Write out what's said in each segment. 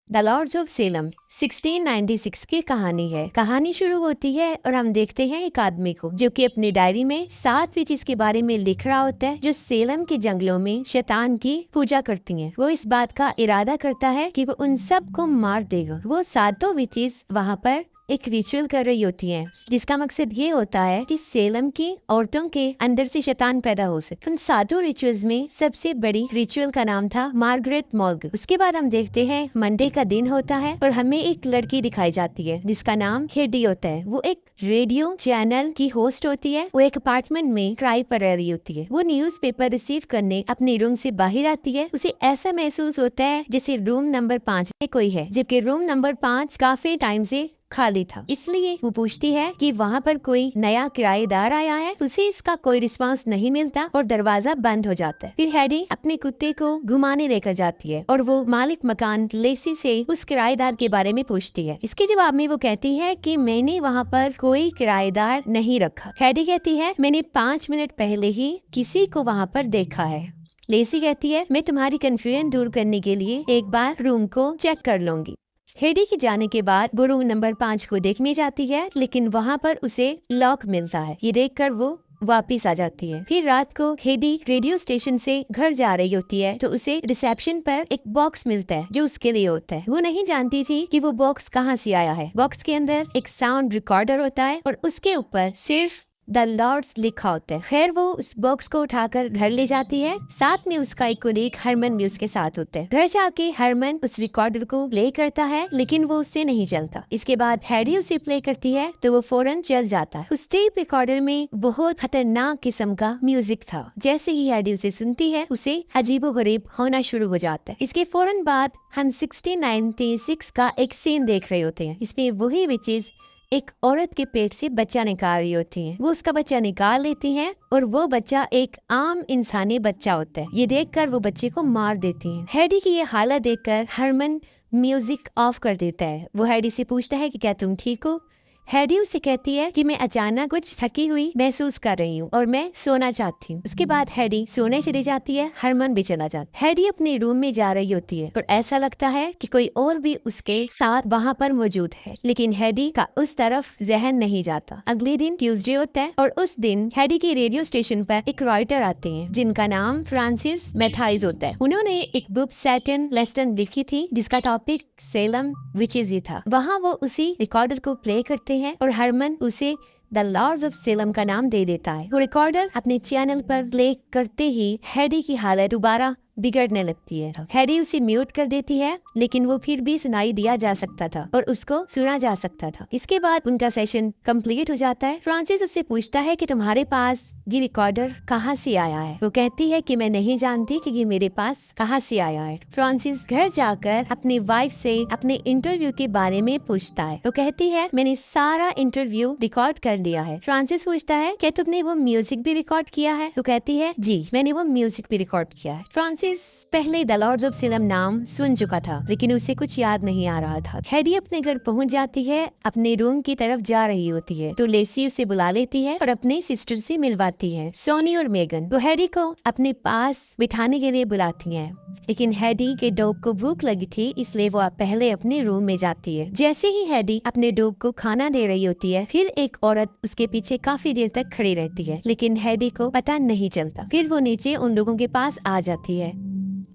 The Lord's of Salem 1696 की कहानी है। कहानी शुरू होती है और हम देखते हैं एक आदमी को जो कि अपनी डायरी में 7 विचेस के बारे में लिख रहा होता है जो सेलम के जंगलों में शैतान की पूजा करती हैं। वो इस बात का इरादा करता है कि वो उन सब को मार देगा। वो 7 विचेस वहाँ पर एक रिचुअल कर रही होती हैं जिसका मकसद ये होता है कि सेलम की औरतों के अंदर से शैतान पैदा हो सके। उन 7 रिचुअल्स में सबसे बड़ी रिचुअल का नाम था मार्गरेट मॉर्ग। उसके बाद हम देखते हैं मंडे का दिन होता है और हमें एक लड़की दिखाई जाती है जिसका नाम हेडी होता है। वो एक रेडियो चैनल की होस्ट होती है। वो एक अपार्टमेंट में किराए पर रह रही होती है। वो न्यूज़पेपर रिसीव करने अपने रूम से बाहर आती है। उसे ऐसा महसूस होता है जैसे रूम नंबर 5 में कोई है, जबकि रूम नंबर 5 काफी टाइम से खाली था। इसलिए वो पूछती है कि वहाँ पर कोई नया किराएदार आया है। उसे इसका कोई रिस्पांस नहीं मिलता और दरवाजा बंद हो जाता है। फिर हैडी अपने कुत्ते को घुमाने लेकर जाती है और वो मालिक मकान लेसी से उस किराएदार के बारे में पूछती है। इसके जवाब में वो कहती है कि मैंने वहाँ पर कोई किराएदार नहीं रखा। हैडी कहती है मैंने 5 मिनट पहले ही किसी को वहाँ पर देखा है। लेसी कहती है मैं तुम्हारी कंफ्यूजन दूर करने के लिए एक बार रूम को चेक कर लूंगी। हेडी के जाने के बाद वो रूम नंबर 5 को देखने जाती है, लेकिन वहाँ पर उसे लॉक मिलता है। ये देखकर वो वापिस आ जाती है। फिर रात को हेडी रेडियो स्टेशन से घर जा रही होती है तो उसे रिसेप्शन पर एक बॉक्स मिलता है जो उसके लिए होता है। वो नहीं जानती थी कि वो बॉक्स कहाँ से आया है। बॉक्स के अंदर एक साउंड रिकॉर्डर होता है और उसके ऊपर सिर्फ द लॉर्ड्स लिखा होता है। खैर वो उस बॉक्स को उठाकर घर ले जाती है। साथ में उसका एक कोलीग हरमन भी उसके साथ होता है। घर जाके हरमन उस रिकॉर्डर को प्ले करता है लेकिन वो उससे नहीं चलता। इसके बाद हैडी उसे प्ले करती है तो वो फौरन चल जाता है। उस टेप रिकॉर्डर में बहुत खतरनाक किस्म का म्यूजिक था। जैसे ही हैडी उसे सुनती है उसे अजीबोगरीब होना शुरू हो जाता है। इसके फौरन बाद हम 1696 का एक सीन देख रहे होते हैं। इसमें वही विचेस एक औरत के पेट से बच्चा निकाल रही होती है। वो उसका बच्चा निकाल लेती हैं और वो बच्चा एक आम इंसानी बच्चा होता है। ये देखकर वो बच्चे को मार देती हैं। हैडी की ये हालत देखकर हरमन म्यूजिक ऑफ कर देता है। वो हैडी से पूछता है कि क्या तुम ठीक हो। हैडी उसे कहती है कि मैं अचानक कुछ थकी हुई महसूस कर रही हूँ और मैं सोना चाहती हूँ। उसके बाद हैडी सोने चली जाती है। हरमन भी चला जाता है। हैडी अपने रूम में जा रही होती है और ऐसा लगता है कि कोई और भी उसके साथ वहाँ पर मौजूद है, लेकिन हैडी का उस तरफ जहन नहीं जाता। अगले दिन ट्यूसडे होता है और उस दिन हैडी के रेडियो स्टेशन पर एक राइटर आते हैं जिनका नाम फ्रांसिस मैथाइज होता है। उन्होंने एक बुक सैटन लेस्टन लिखी थी जिसका टॉपिक सेलम विचेस ही था। वहाँ वो उसी रिकॉर्डर को प्ले करते हैं और हरमन उसे द लॉर्ड्स ऑफ सेलम का नाम दे देता है। वो रिकॉर्डर अपने चैनल पर प्ले करते ही हैडी की हालत दोबारा बिगड़ने लगती है। हैडी उसे म्यूट कर देती है लेकिन वो फिर भी सुनाई दिया जा सकता था और उसको सुना जा सकता था। इसके बाद उनका सेशन कंप्लीट हो जाता है। फ्रांसिस उससे पूछता है कि तुम्हारे पास ये रिकॉर्डर कहाँ से आया है। वो कहती है कि मैं नहीं जानती कि ये मेरे पास कहाँ से आया है। फ्रांसिस घर जाकर अपनी वाइफ से अपने इंटरव्यू के बारे में पूछता है। वो कहती है मैंने सारा इंटरव्यू रिकॉर्ड कर लिया है। फ्रांसिस पूछता है क्या तुमने वो म्यूजिक भी रिकॉर्ड किया है। वो कहती है जी मैंने वो म्यूजिक भी रिकॉर्ड किया है। फ्रांसिस पहले द लॉर्ड्स ऑफ सेलम नाम सुन चुका था लेकिन उसे कुछ याद नहीं आ रहा था। हैडी अपने घर पहुंच जाती है। अपने रूम की तरफ जा रही होती है तो लेसी उसे बुला लेती है और अपने सिस्टर से मिलवाती है, सोनी और मेगन। वो हैडी को अपने पास बिठाने के लिए बुलाती हैं, लेकिन हैडी के डॉग को भूख लगी थी इसलिए वो पहले अपने रूम में जाती है। जैसे ही हैडी अपने डॉग को खाना दे रही होती है फिर एक औरत उसके पीछे काफी देर तक खड़ी रहती है लेकिन हैडी को पता नहीं चलता। फिर वो नीचे उन लोगों के पास आ जाती है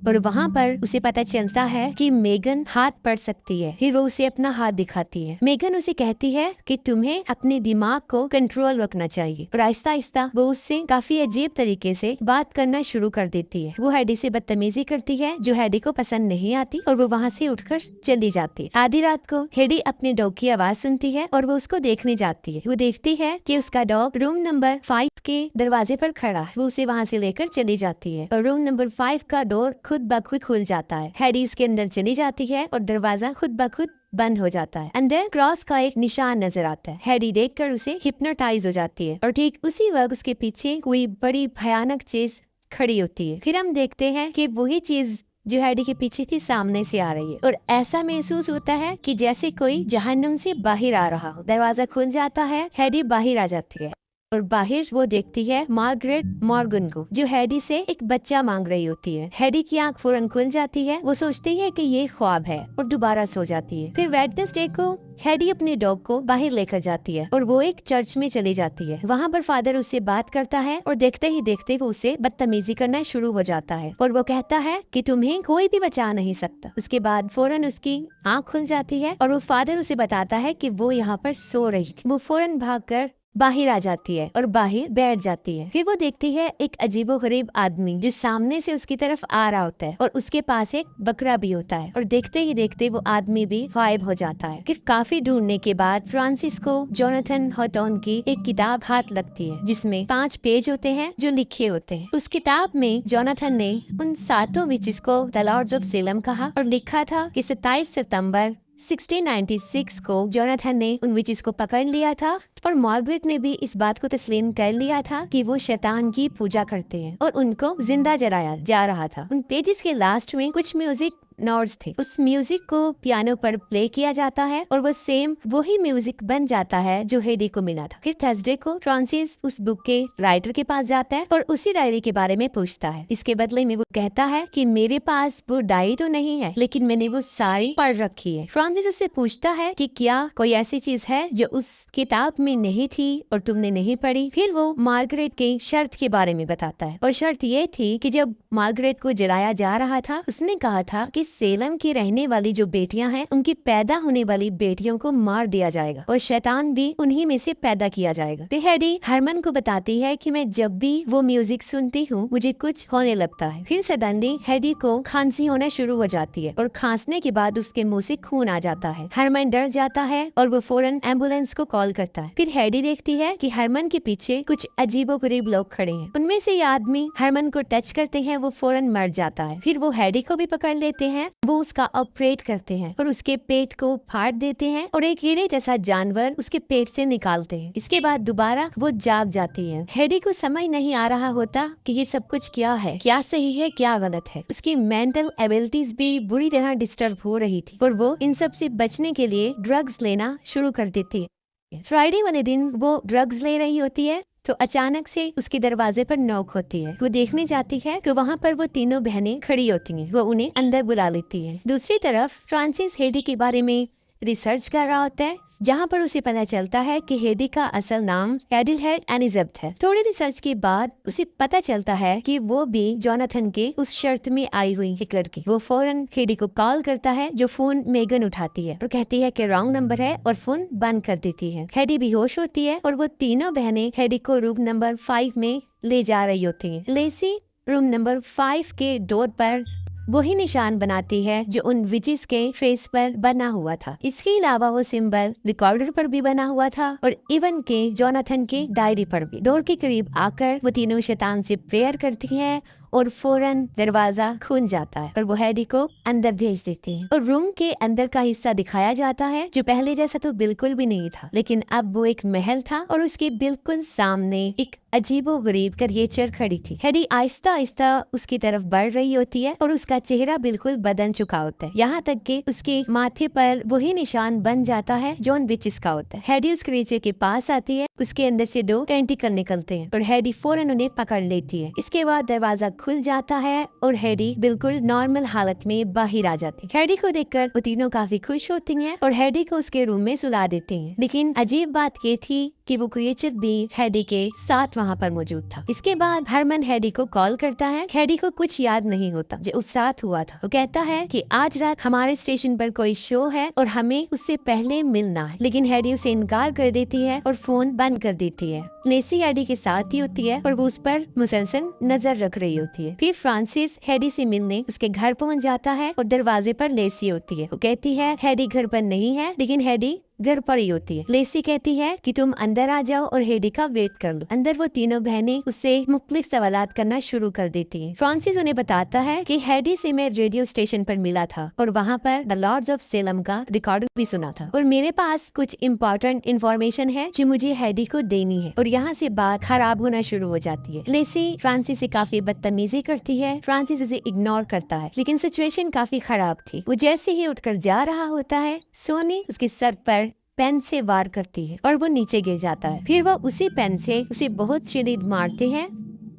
और वहाँ पर उसे पता चलता है कि मेगन हाथ पढ़ सकती है। फिर वो उसे अपना हाथ दिखाती है। मेगन उसे कहती है कि तुम्हें अपने दिमाग को कंट्रोल रखना चाहिए और आहिस्ता आहिस्ता वो उससे काफी अजीब तरीके से बात करना शुरू कर देती है। वो हैडी से बदतमीजी करती है जो हैडी को पसंद नहीं आती और वो वहाँ से उठकर चली जाती है। आधी रात को हैडी अपने डॉग की आवाज सुनती है और वो उसको देखने जाती है। वो देखती है कि उसका डॉग रूम नंबर 5 के दरवाजे पर खड़ा है। वो उसे वहाँ से लेकर चली जाती है और रूम नंबर 5 का डोर खुद ब खुद खुल जाता है। हैडी उसके अंदर चली जाती है और दरवाजा खुद ब खुद बंद हो जाता है। अंदर क्रॉस का एक निशान नजर आता है। हैडी देखकर उसे हिप्नोटाइज हो जाती है और ठीक उसी वक्त उसके पीछे कोई बड़ी भयानक चीज खड़ी होती है। फिर हम देखते हैं कि वही चीज जो हैडी के पीछे थी सामने से आ रही है और ऐसा महसूस होता है कि जैसे कोई जहन्नुम से बाहर आ रहा हो। दरवाजा खुल जाता है, हैडी बाहर आ जाती है। और बाहर वो देखती है मार्गरेट मॉर्गन को, जो हेडी से एक बच्चा मांग रही होती है। हेडी की आंख फौरन खुल जाती है। वो सोचती है कि ये ख्वाब है और दोबारा सो जाती है। फिर वेडनेसडे को हेडी अपने डॉग को बाहर लेकर जाती है और वो एक चर्च में चली जाती है। वहाँ पर फादर उससे बात करता है और देखते ही देखते वो उसे बदतमीजी करना शुरू हो जाता है और वो कहता है कि तुम्हें कोई भी बचा नहीं सकता। उसके बाद फौरन उसकी आंख खुल जाती है और वो फादर उसे बताता है कि वो यहाँ पर सो रही थी। वो फौरन भागकर बाहर आ जाती है और बाहर बैठ जाती है। फिर वो देखती है एक अजीबोगरीब आदमी जो सामने से उसकी तरफ आ रहा होता है और उसके पास एक बकरा भी होता है और देखते ही देखते वो आदमी भी गायब हो जाता है। फिर काफी ढूंढने के बाद फ्रांसिस को जोनाथन हॉटन की एक किताब हाथ लगती है जिसमें 5 पेज होते हैं जो लिखे होते हैं। उस किताब में जोनाथन ने उन 7 विचेस को द लॉर्ड्स ऑफ सेलम कहा और लिखा था कि 27 सितंबर 1696 को जोनाथन ने उन विचेस को पकड़ लिया था और मार्गरेट ने भी इस बात को तस्लीम कर लिया था कि वो शैतान की पूजा करते हैं और उनको जिंदा जलाया जा रहा था। उन पेजेस के लास्ट में कुछ म्यूजिक नोट्स थे। उस म्यूजिक को पियानो पर प्ले किया जाता है और वो सेम वही म्यूजिक बन जाता है जो हेडी को मिला था। फिर थर्सडे को फ्रांसिस उस बुक के राइटर के पास जाता है और उसी डायरी के बारे में पूछता है। इसके बदले में वो कहता है कि मेरे पास वो डायरी तो नहीं है लेकिन मैंने वो सारी पढ़ रखी है। फ्रांसिस उससे पूछता है कि क्या कोई ऐसी चीज है जो उस किताब में नहीं थी और तुमने नहीं पढ़ी। फिर वो मार्गरेट के शर्त के बारे में बताता है और शर्त ये थी कि जब मार्गरेट को जलाया जा रहा था उसने कहा था कि सेलम की रहने वाली जो बेटियां हैं उनकी पैदा होने वाली बेटियों को मार दिया जाएगा और शैतान भी उन्हीं में से पैदा किया जाएगा। तो हेडी हरमन को बताती है कि मैं जब भी वो म्यूजिक सुनती हूँ मुझे कुछ होने लगता है। फिर सडनली हेडी को खांसी होना शुरू हो जाती है और खांसने के बाद उसके मुंह से खून आ जाता है। हरमन डर जाता है और वो फौरन एम्बुलेंस को कॉल करता है। फिर हेडी देखती है कि हरमन के पीछे कुछ अजीबोगरीब लोग खड़े हैं। उनमें से ये आदमी हरमन को टच करते हैं, वो फौरन मर जाता है। फिर वो हेडी को भी पकड़ लेते हैं, वो उसका ऑपरेट करते हैं और उसके पेट को फाड़ देते हैं और एक कीड़े जैसा जानवर उसके पेट से निकालते हैं। इसके बाद दोबारा वो जाग जाती है। हेडी को समझ नहीं आ रहा होता कि ये सब कुछ क्या है, क्या सही है क्या गलत है। उसकी मेंटल एबिलिटीज भी बुरी तरह डिस्टर्ब हो रही थी और वो इन सब से बचने के लिए ड्रग्स लेना शुरू कर देती है। फ्राइडे वाले दिन वो ड्रग्स ले रही होती है तो अचानक से उसके दरवाजे पर नॉक होती है। वो देखने जाती है तो वहाँ पर वो तीनों बहनें खड़ी होती हैं। वो उन्हें अंदर बुला लेती है। दूसरी तरफ फ्रांसिस हेडी के बारे में रिसर्च कर रहा होता है जहाँ पर उसे पता चलता है कि हेडी का असल नाम एडिलहेड एलिजाबेथ है। थोड़ी रिसर्च के बाद उसे पता चलता है कि वो भी जोनाथन के उस शर्त में आई हुई एक लड़की। वो फौरन हेडी को कॉल करता है जो फोन मेगन उठाती है और कहती है कि रॉन्ग नंबर है और फोन बंद कर देती है। हेडी बेहोश होती है और वो तीनों बहनें हेडी को रूम नंबर 5 में ले जा रही होती है। लेसी रूम नंबर 5 के डोर पर वही निशान बनाती है जो उन विचेस के फेस पर बना हुआ था। इसके अलावा वो सिंबल रिकॉर्डर पर भी बना हुआ था और इवन के जोनाथन के डायरी पर भी। डोर के करीब आकर वो तीनों शैतान से प्रेयर करती है और फौरन दरवाजा खुल जाता है और वो हेडी को अंदर भेज देती है और रूम के अंदर का हिस्सा दिखाया जाता है जो पहले जैसा तो बिल्कुल भी नहीं था, लेकिन अब वो एक महल था और उसके बिल्कुल सामने एक अजीबोगरीब क्रिएचर खड़ी थी। हेडी आहिस्ता आहिस्ता उसकी तरफ बढ़ रही होती है और उसका चेहरा बिल्कुल बदल चुका होता है, यहाँ तक कि उसके माथे पर वही निशान बन जाता है जो उन विचेस का होता है। हेडी उस क्रिएचर के पास आती है, उसके अंदर से 2 टेंटिकल निकलते हैं और हेडी फौरन उन्हें पकड़ लेती है। इसके बाद दरवाजा खुल जाता है और हेडी बिल्कुल नॉर्मल हालत में बाहर आ जाती है। हेडी को देखकर वो तीनों काफी खुश होती हैं और हेडी को उसके रूम में सुला देती हैं। लेकिन अजीब बात ये थी कि वो क्रिएचर भी हेडी के साथ वहाँ पर मौजूद था। इसके बाद हरमन हेडी को कॉल करता है। हेडी को कुछ याद नहीं होता जो उस साथ हुआ था। वो कहता है कि आज रात हमारे स्टेशन पर कोई शो है और हमें उससे पहले मिलना है, लेकिन हेडी उसे इनकार कर देती है और फोन बंद कर देती है। लेसी हेडी के साथ ही होती है और वो उस पर मुसलसल नजर रख रही होती है। फिर फ्रांसिस हेडी से मिलने उसके घर पहुंच जाता है और दरवाजे पर लेसी होती है। वो कहती है हेडी घर पर नहीं है, लेकिन हेडी घर पर ही होती है। लेसी कहती है कि तुम अंदर आ जाओ और हेडी का वेट कर लो। अंदर वो तीनों बहनें उससे मुख्तलिफ सवालात करना शुरू कर देती हैं। फ्रांसिस उन्हें बताता है कि हेडी से मैं रेडियो स्टेशन पर मिला था और वहाँ पर द लॉर्ड्स ऑफ सेलम का रिकॉर्डिंग भी सुना था और मेरे पास कुछ इम्पोर्टेंट इन्फॉर्मेशन है जो मुझे हेडी को देनी है। और यहाँ से बात खराब होना शुरू हो जाती है। लेसी फ्रांसिस से काफी बदतमीजी करती है। फ्रांसिस उसे इग्नोर करता है, लेकिन सिचुएशन काफी खराब थी। वो जैसे ही उठकर जा रहा होता है, सोनी उसके सर पर पेन से वार करती है और वो नीचे गिर जाता है। फिर वो उसी पेन से उसे बहुत शदीद मारते हैं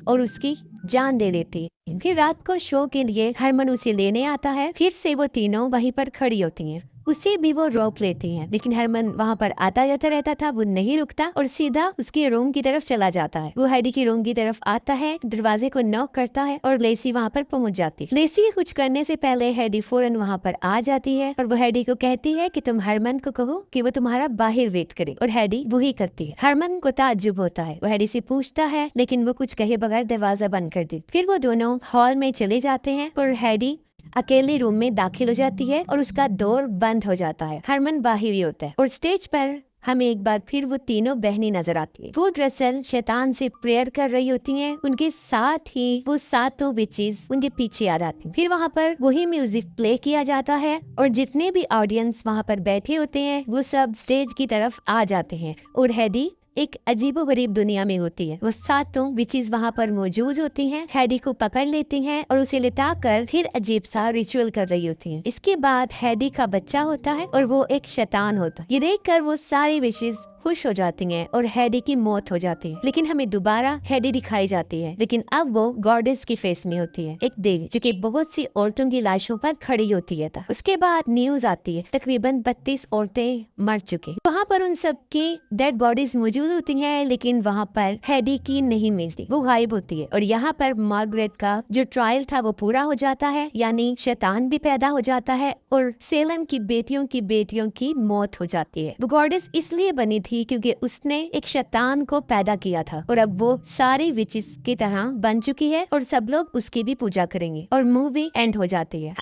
और उसकी जान दे देती है। फिर रात को शो के लिए हरमन उसे लेने आता है। फिर से वो तीनों वहीं पर खड़ी होती हैं। उसे भी वो रोक लेती हैं, लेकिन हरमन वहाँ पर आता जाता रहता था। वो नहीं रुकता और सीधा उसके रूम की तरफ चला जाता है। वो हेडी की रूम की तरफ आता है, दरवाजे को नॉक करता है और लेसी वहाँ पर पहुँच जाती है। लेसी के कुछ करने से पहले हेडी फौरन वहाँ पर आ जाती है और वो हेडी को कहती है कि तुम हरमन को कहो कि वो तुम्हारा बाहर वेट करे, और हेडी वही करती है। हरमन को ताज्जुब होता है। वो हेडी से पूछता है, लेकिन वो कुछ कहे बगैर दरवाजा बंद कर देती। फिर वो दोनों हॉल में चले जाते हैं और हेडी अकेले रूम में दाखिल हो जाती है और उसका डोर बंद हो जाता है। हरमन बाहर ही होता है और स्टेज पर हमें एक बार फिर वो तीनों बहनें नजर आती है। वो दरअसल शैतान से प्रेयर कर रही होती हैं। उनके साथ ही वो सातों विचेस उनके पीछे आ जाती हैं। फिर वहाँ पर वही म्यूजिक प्ले किया जाता है और जितने भी ऑडियंस वहाँ पर बैठे होते हैं वो सब स्टेज की तरफ आ जाते हैं और हेडी एक अजीबोगरीब दुनिया में होती है। वो सातों विचेस वहाँ पर मौजूद होती हैं, हेडी को पकड़ लेती हैं और उसे लिटाकर फिर अजीब सा रिचुअल कर रही होती हैं। इसके बाद हेडी का बच्चा होता है और वो एक शैतान होता है। ये देखकर वो सारी विचेस खुश हो जाती हैं और हेडी की मौत हो जाती है। लेकिन हमें दोबारा हेडी दिखाई जाती है, लेकिन अब वो गॉडेस की फेस में होती है, एक देवी जो कि बहुत सी औरतों की लाशों पर खड़ी होती है। उसके बाद न्यूज आती है तकरीबन 32 औरतें मर चुकी। वहाँ पर उन सब की डेड बॉडीज मौजूद होती हैं, लेकिन वहाँ पर हेडी की नहीं मिलती, वो गायब होती है। और यहाँ पर मार्गरेट का जो ट्रायल था वो पूरा हो जाता है, यानी शैतान भी पैदा हो जाता है और सेलम की बेटियों की मौत हो जाती है। वो गॉडेस इसलिए बनी थी क्योंकि उसने एक शैतान को पैदा किया था और अब वो सारी विचेस की तरह बन चुकी है और सब लोग उसकी भी पूजा करेंगे और मूवी एंड हो जाती है।